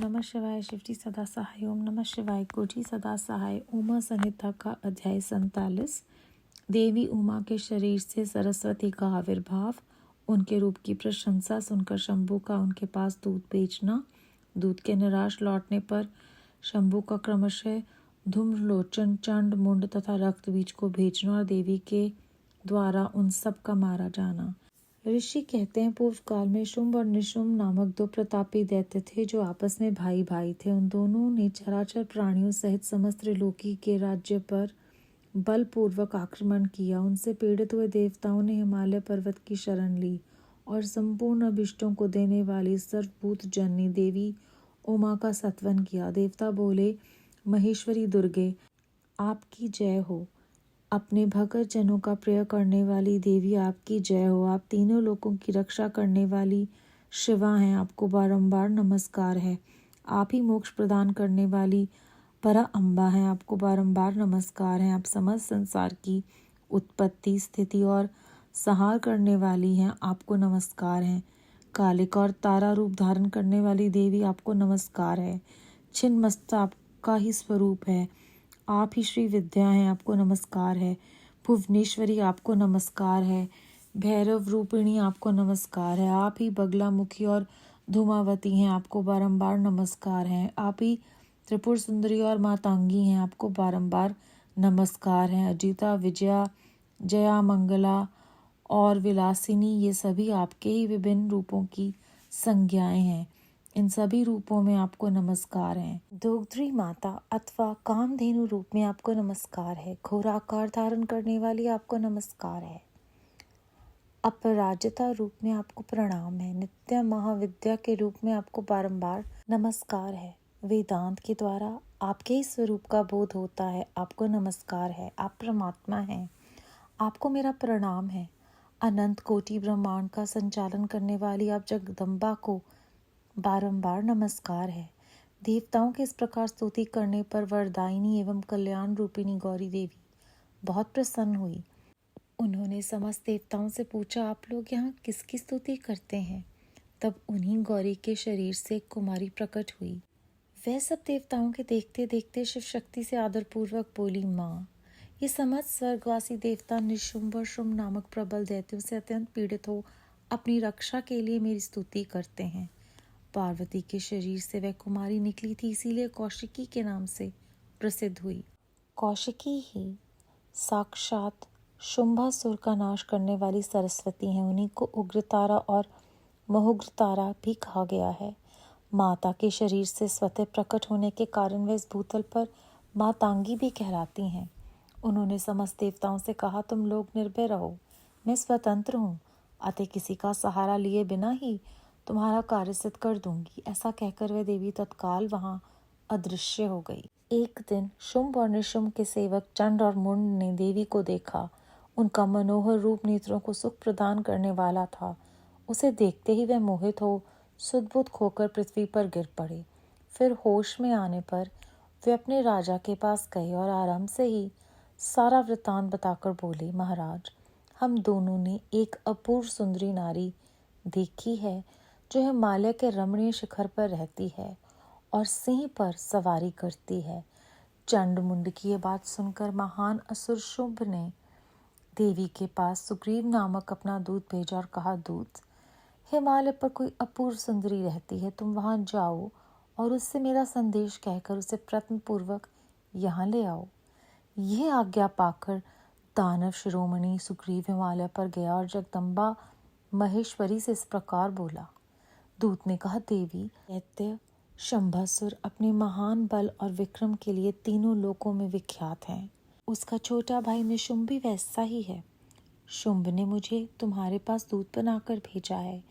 नमः शिवाय। शिवजी सदा सहाय। ओम नमः शिवाय। कोटि सदा सहाय। उमा संहिता का अध्याय 47। देवी उमा के शरीर से सरस्वती का आविर्भाव। उनके रूप की प्रशंसा सुनकर शंभू का उनके पास दूध भेजना। दूध के निराश लौटने पर शंभू का क्रमशः धूम्रलोचन, चंड, मुंड तथा रक्त बीज को भेजना और देवी के द्वारा उन सब का मारा जाना। ऋषि कहते हैं, पूर्व काल में शुंभ और निशुंभ नामक दो प्रतापी दैत्य थे जो आपस में भाई भाई थे। उन दोनों ने चराचर प्राणियों सहित समस्त त्रिलोकी के राज्य पर बलपूर्वक आक्रमण किया। उनसे पीड़ित हुए देवताओं ने हिमालय पर्वत की शरण ली और संपूर्ण अभिष्टों को देने वाली सर्वभूत जननी देवी उमा का सत्वन किया। देवता बोले, महेश्वरी दुर्गे आपकी जय हो। अपने भगत जनों का प्रिय करने वाली देवी आपकी जय हो। आप तीनों लोगों की रक्षा करने वाली शिवा हैं, आपको बारंबार नमस्कार है। आप ही मोक्ष प्रदान करने वाली परा अम्बा हैं, आपको बारंबार नमस्कार है। आप समस्त संसार की उत्पत्ति, स्थिति और संहार करने वाली हैं, आपको नमस्कार है। कालिका और तारा रूप धारण करने वाली देवी आपको नमस्कार है। छिन्नमस्ता आपका ही स्वरूप है। आप ही श्री विद्या हैं, आपको नमस्कार है। भुवनेश्वरी आपको नमस्कार है। भैरव रूपिणी आपको नमस्कार है। आप ही बगलामुखी और धूमावती हैं, आपको बारंबार नमस्कार है। आप ही त्रिपुर सुंदरी और मातांगी हैं, आपको बारंबार नमस्कार है। अजिता, विजया, जया, मंगला और विलासिनी, ये सभी आपके ही विभिन्न रूपों की संज्ञाएं हैं। इन सभी रूपों में आपको नमस्कार है। दोग्ध्री माता अथवा कामधेनु रूप में आपको नमस्कार है। घोराकार धारण करने वाली आपको नमस्कार है। अपराजिता रूप में आपको प्रणाम है। नित्य महाविद्या के रूप में आपको बारंबार नमस्कार है। वेदांत के द्वारा आपके ही स्वरूप का बोध होता है, आपको नमस्कार है। आप परमात्मा हैं, आपको मेरा प्रणाम है। अनंत कोटि ब्रह्मांड का संचालन करने वाली आप जगदम्बा को बारंबार नमस्कार है। देवताओं के इस प्रकार स्तुति करने पर वरदायिनी एवं कल्याण रूपिणी गौरी देवी बहुत प्रसन्न हुई। उन्होंने समस्त देवताओं से पूछा, आप लोग यहाँ किसकी स्तुति करते हैं? तब उन्हीं गौरी के शरीर से एक कुमारी प्रकट हुई। वह सब देवताओं के देखते देखते शिव शक्ति से आदरपूर्वक बोली, माँ, ये समस्त स्वर्गवासी देवता निशुंभ और शुंभ नामक प्रबल दैत्यों से अत्यंत पीड़ित हो अपनी रक्षा के लिए मेरी स्तुति करते हैं। पार्वती के शरीर से वह कुमारी निकली थी, इसीलिए कौशिकी के नाम से प्रसिद्ध हुई। कौशिकी ही साक्षात शुंभासुर का नाश करने वाली सरस्वती हैं। उन्हीं को उग्रतारा और महुग्रतारा भी कहा गया है। माता के शरीर से स्वतः प्रकट होने के कारण वे इस भूतल पर मातांगी भी कहलाती हैं। उन्होंने समस्त देवताओं से कहा, तुम लोग निर्भय रहो, मैं स्वतंत्र हूँ, अतः किसी का सहारा लिए बिना ही तुम्हारा कार्य सिद्ध कर दूंगी। ऐसा कहकर वह देवी तत्काल वहां अदृश्य हो गई। एक दिन शुंभ और निशुंभ के सेवक चंड और मुंड ने देवी को देखा। उनका मनोहर रूप नेत्रों को सुख प्रदान करने वाला था। उसे देखते ही वह मोहित हो सुदबुद खोकर पृथ्वी पर गिर पड़े। फिर होश में आने पर वे अपने राजा के पास गए और आराम से ही सारा वृतांत बताकर बोले, महाराज, हम दोनों ने एक अपूर्व सुंदरी नारी देखी है जो हिमालय के रमणीय शिखर पर रहती है और सिंह पर सवारी करती है। चंड मुंड की यह बात सुनकर महान असुर शुंभ ने देवी के पास सुग्रीव नामक अपना दूत भेजा और कहा, दूत, हिमालय पर कोई अपूर्व सुंदरी रहती है, तुम वहां जाओ और उससे मेरा संदेश कहकर उसे प्रयत्न पूर्वक यहाँ ले आओ। यह आज्ञा पाकर दानव शिरोमणि सुग्रीव हिमालय पर गया और जगदम्बा महेश्वरी से इस प्रकार बोला। दूत ने कहा, देवी, दैत्य शंभासुर अपने महान बल और विक्रम के लिए तीनों लोकों में विख्यात हैं। उसका छोटा भाई निशुंभ भी वैसा ही है। शुंभ ने मुझे तुम्हारे पास दूत बनाकर भेजा है,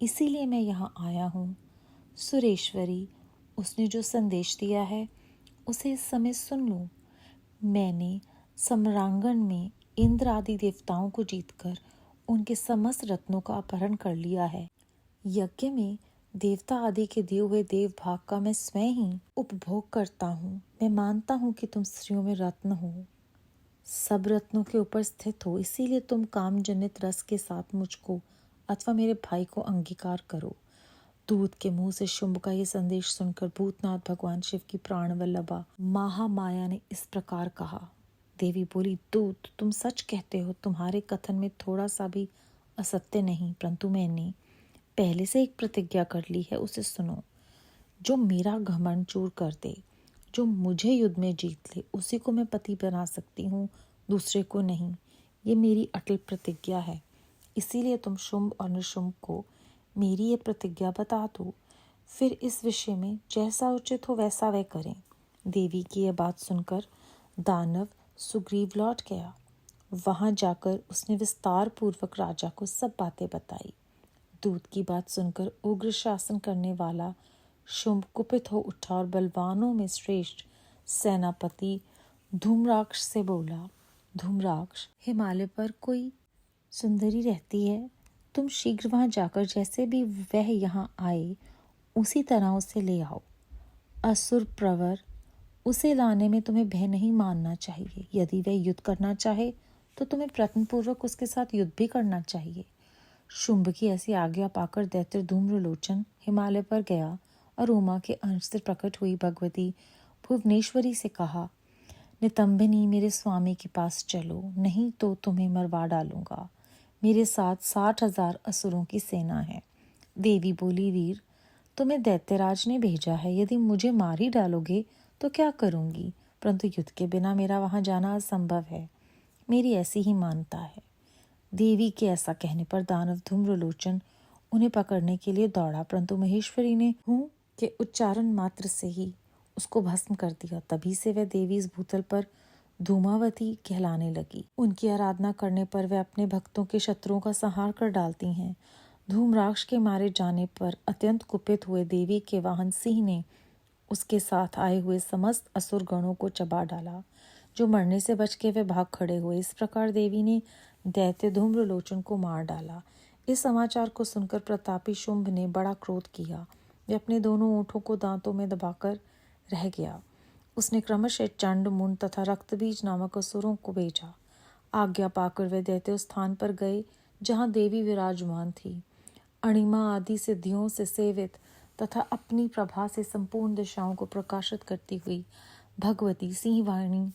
इसीलिए मैं यहाँ आया हूँ। सुरेश्वरी, उसने जो संदेश दिया है उसे इस समय सुन लो। मैंने सम्रांगण में इंद्र आदि देवताओं को जीतकर उनके समस्त रत्नों का अपहरण कर लिया है। यज्ञ में देवता आदि के दिए हुए देव भाग का मैं स्वयं ही उपभोग करता हूँ। मैं मानता हूँ कि तुम स्त्रियों में रत्न हो, सब रत्नों के ऊपर स्थित हो, इसीलिए तुम काम जनित रस के साथ मुझको अथवा मेरे भाई को अंगीकार करो। दूत के मुंह से शुंभ का ये संदेश सुनकर भूतनाथ भगवान शिव की प्राण वल्लभा महामाया ने इस प्रकार कहा। देवी बोली, दूत, तुम सच कहते हो, तुम्हारे कथन में थोड़ा सा भी असत्य नहीं, परंतु मैंने पहले से एक प्रतिज्ञा कर ली है, उसे सुनो। जो मेरा घमंड चूर कर दे, जो मुझे युद्ध में जीत ले, उसी को मैं पति बना सकती हूँ, दूसरे को नहीं। ये मेरी अटल प्रतिज्ञा है। इसीलिए तुम शुंभ और निशुंभ को मेरी ये प्रतिज्ञा बता दो, फिर इस विषय में जैसा उचित हो वैसा वह करें। देवी की यह बात सुनकर दानव सुग्रीव लौट गया। वहां जाकर उसने विस्तार पूर्वक राजा को सब बातें बताई। दूत की बात सुनकर उग्र शासन करने वाला शुंभ कुपित हो उठा और बलवानों में श्रेष्ठ सेनापति धूम्राक्ष से बोला, धूम्राक्ष, हिमालय पर कोई सुंदरी रहती है, तुम शीघ्र वहां जाकर जैसे भी वह यहाँ आए उसी तरह उसे ले आओ। असुर प्रवर, उसे लाने में तुम्हें भय नहीं मानना चाहिए। यदि वह युद्ध करना चाहे तो तुम्हें प्रयत्नपूर्वक उसके साथ युद्ध भी करना चाहिए। शुंभ की ऐसी आज्ञा पाकर दैत्य धूम्रलोचन हिमालय पर गया और उमा के अंश से प्रकट हुई भगवती भुवनेश्वरी से कहा, नितंबिनी, मेरे स्वामी के पास चलो, नहीं तो तुम्हें मरवा डालूंगा। मेरे साथ 60,000 असुरों की सेना है। देवी बोली, वीर, तुम्हें दैत्यराज ने भेजा है, यदि मुझे मार ही डालोगे तो क्या करूंगी, परंतु युद्ध के बिना मेरा वहां जाना असंभव है। मेरी ऐसी ही मानता है। देवी के ऐसा कहने पर दानव धूम्रलोचन उन्हें पकड़ने के लिए दौड़ा, परंतु महेश्वरी ने हूँ के उच्चारण मात्र से ही उसको भस्म कर दिया। तभी से वह देवी इस भूतल पर धूमावती कहलाने लगी। उनकी आराधना करने पर वे अपने भक्तों के शत्रुओं का संहार कर डालती हैं। धूम्राक्ष के मारे जाने पर अत्यंत कुपित हुए देवी के वाहन सिंह ने उसके साथ आए हुए समस्त असुर गणों को चबा डाला। जो मरने से बच के वे भाग खड़े हुए। इस प्रकार देवी ने दैत्य धूम्रलोचन को मार डाला। इस समाचार को सुनकर प्रतापी शुंभ ने बड़ा क्रोध किया। वे अपने दोनों ओंठों को दांतों में दबाकर रह गया। उसने क्रमशः चंड, मुंड तथा रक्तबीज नामक असुरों को भेजा। आज्ञा पाकर वे दैत्य उस स्थान पर गए जहाँ देवी विराजमान थी। अणिमा आदि सिद्धियों से सेवित तथा अपनी प्रभा से संपूर्ण दिशाओं को प्रकाशित करती हुई भगवती सिंहवाहिनी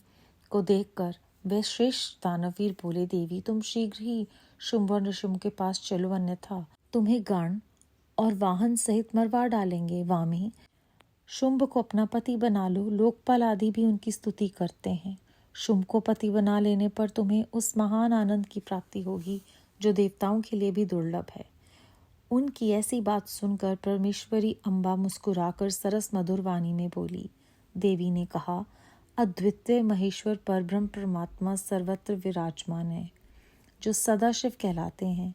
को देखकर वे श्रेष्ठ दानवीर बोले, देवी, तुम शीघ्र ही शुंभ और निशुंभ के पास चलो, अन्यथा तुम्हें गण और वाहन सहित मरवा डालेंगे। वामी, शुंभ को अपना पति बना लो, लोकपाल आदि भी उनकी स्तुति करते हैं। शुंभ को पति बना लेने पर तुम्हें उस महान आनंद की प्राप्ति होगी जो देवताओं के लिए भी दुर्लभ है। उनकी ऐसी बात सुनकर परमेश्वरी अम्बा मुस्कुराकर सरस मधुर वाणी में बोली। देवी ने कहा, अद्वितीय महेश्वर परब्रह्म परमात्मा सर्वत्र विराजमान है, जो सदाशिव कहलाते हैं।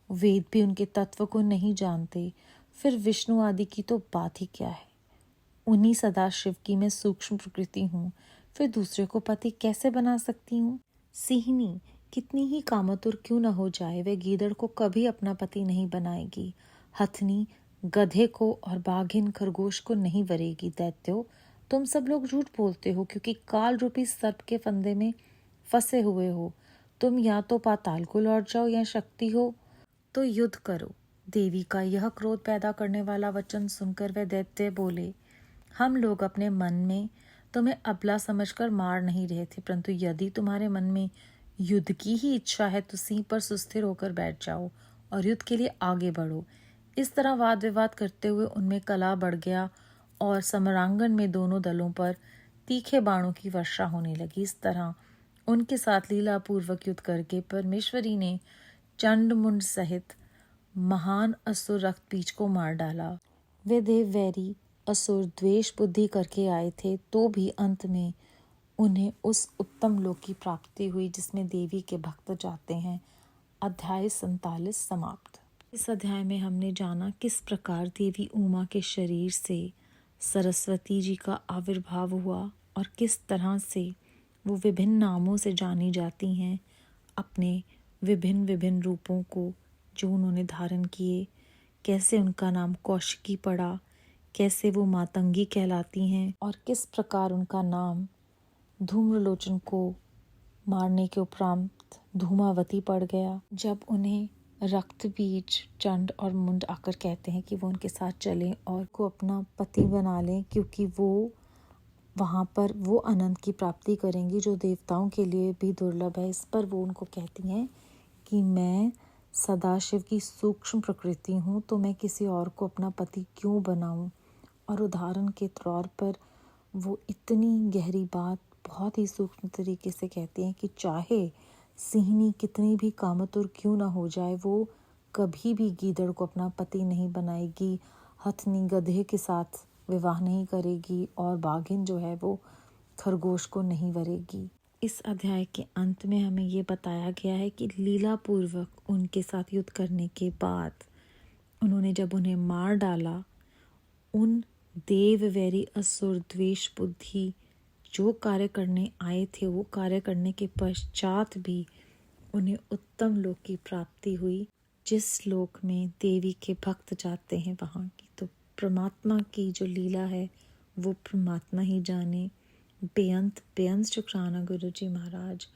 वेद भी उनके तत्व को नहीं जानते, फिर विष्णु आदि की तो बात ही क्या है। उन्हीं सदाशिव की मैं सूक्ष्म प्रकृति हूँ, फिर दूसरे को पति कैसे बना सकती हूँ। सिंहनी कितनी ही कामतुर क्यों न हो जाए, वह गीदड़ को कभी अपना पति नहीं बनाएगी। हथनी गधे को और बाघिन खरगोश को नहीं वरेगी। दैत्यो, तुम सब लोग झूठ बोलते हो, क्योंकि काल रूपी सर्प के फंदे में फंसे हुए हो। तुम या तो पाताल को लौट जाओ या शक्ति हो तो युद्ध करो। देवी का यह क्रोध पैदा करने वाला वचन सुनकर वह दैत्य बोले, हम लोग अपने मन में तुम्हें अबला समझकर मार नहीं रहे थे, परंतु यदि तुम्हारे मन में युद्ध की ही इच्छा है तो सिंह पर सुस्थिर होकर बैठ जाओ और युद्ध के लिए आगे बढ़ो। इस तरह वाद विवाद करते हुए उनमें कलह बढ़ गया और समरांगन में दोनों दलों पर तीखे बाणों की वर्षा होने लगी। इस तरह उनके साथ लीला पूर्वक युद्ध करके परमेश्वरी ने चंड मुंड सहित महान असुर रक्तबीज को मार डाला। वे देव वैरी असुर द्वेष बुद्धि करके आए थे, तो भी अंत में उन्हें उस उत्तम लोक की प्राप्ति हुई जिसमें देवी के भक्त जाते हैं। अध्याय 47 समाप्त। इस अध्याय में हमने जाना किस प्रकार देवी उमा के शरीर से सरस्वती जी का आविर्भाव हुआ और किस तरह से वो विभिन्न नामों से जानी जाती हैं, अपने विभिन्न विभिन्न रूपों को जो उन्होंने धारण किए। कैसे उनका नाम कौशिकी पड़ा, कैसे वो मातंगी कहलाती हैं और किस प्रकार उनका नाम धूम्रलोचन को मारने के उपरांत धूमावती पड़ गया। जब उन्हें रक्त बीज चंड और मुंड आकर कहते हैं कि वो उनके साथ चलें और को अपना पति बना लें, क्योंकि वो वहाँ पर वो आनंद की प्राप्ति करेंगी जो देवताओं के लिए भी दुर्लभ है। इस पर वो उनको कहती हैं कि मैं सदाशिव की सूक्ष्म प्रकृति हूँ, तो मैं किसी और को अपना पति क्यों बनाऊँ। और उदाहरण के तौर पर वो इतनी गहरी बात बहुत ही सूक्ष्म तरीके से कहती हैं कि चाहे सिंहनी कितनी भी कामतुर क्यों ना हो जाए, वो कभी भी गीदड़ को अपना पति नहीं बनाएगी, हथनी गधे के साथ विवाह नहीं करेगी और बाघिन जो है वो खरगोश को नहीं वरेगी। इस अध्याय के अंत में हमें ये बताया गया है कि लीला पूर्वक उनके साथ युद्ध करने के बाद उन्होंने जब उन्हें मार डाला, उन देव वैरी असुर द्वेष बुद्धि जो कार्य करने आए थे वो कार्य करने के पश्चात भी उन्हें उत्तम लोक की प्राप्ति हुई, जिस लोक में देवी के भक्त जाते हैं वहाँ की। तो परमात्मा की जो लीला है वो परमात्मा ही जाने। बेअंत शुक्राना गुरु जी महाराज।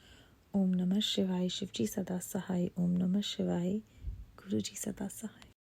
ओम नमः शिवाय। शिव जी सदा सहाय। ओम नमः शिवाय। गुरु जी सदा सहाय।